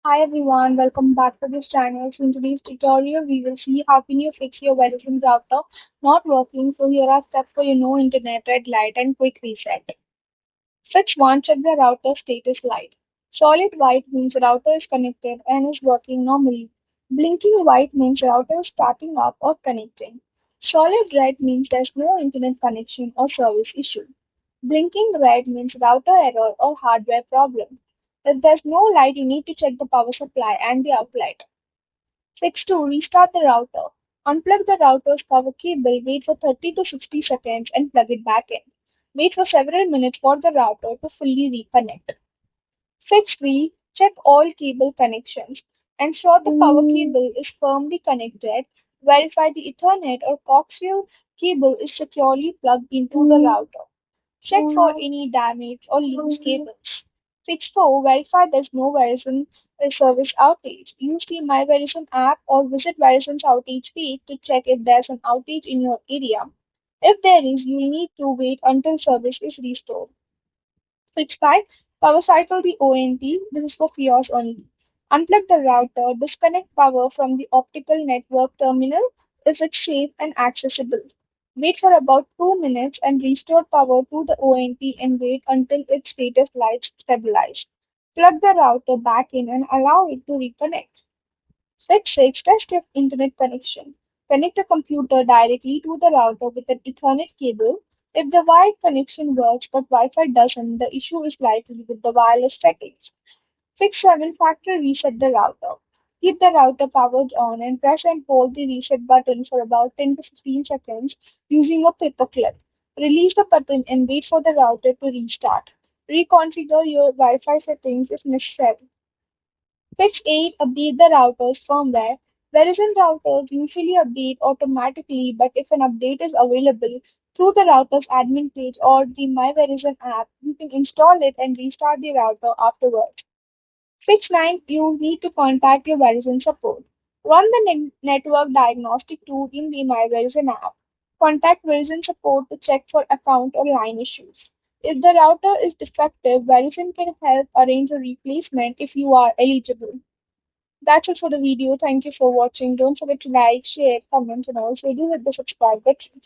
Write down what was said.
Hi everyone, welcome back to this channel. So in today's tutorial, we will see how can you fix your Verizon router not working. So here are steps for your no internet, red light and quick reset. Fix 1. Check the router status light. Solid white means router is connected and is working normally. Blinking white means router is starting up or connecting. Solid red means there's no internet connection or service issue. Blinking red means router error or hardware problem. If there's no light, you need to check the power supply and the outlet. Fix 2. Restart the router. Unplug the router's power cable, wait for 30 to 60 seconds and plug it back in. Wait for several minutes for the router to fully reconnect. Fix 3. Check all cable connections. Ensure the power cable is firmly connected. Verify the Ethernet or coaxial cable is securely plugged into the router. Check for any damage or loose cables. Fix 4. Verify there's no Verizon service outage. Use the My Verizon app or visit Verizon's outage page to check if there's an outage in your area. If there is, you'll need to wait until service is restored. Fix 5. Power cycle the ONT. This is for kiosks only. Unplug the router. Disconnect power from the optical network terminal if it's safe and accessible. Wait for about 2 minutes and restore power to the ONT and wait until its status lights stabilize. Plug the router back in and allow it to reconnect. Step 6. Test your internet connection. Connect the computer directly to the router with an Ethernet cable. If the wired connection works but Wi-Fi doesn't, the issue is likely with the wireless settings. Fix 7. Factory reset the router. Keep the router powered on and press and hold the reset button for about 10 to 15 seconds using a paper clip. Release the button and wait for the router to restart. Reconfigure your Wi-Fi settings if necessary. Fix 8. Update the router's firmware. Verizon routers usually update automatically, but if an update is available through the router's admin page or the My Verizon app, you can install it and restart the router afterwards. Fix 9. You need to contact your Verizon support. Run the network diagnostic tool in the My Verizon app. Contact Verizon support to check for account or line issues. If the router is defective, Verizon can help arrange a replacement if you are eligible. That's it for the video. Thank you for watching. Don't forget to like, share, comment, and also do hit the subscribe button.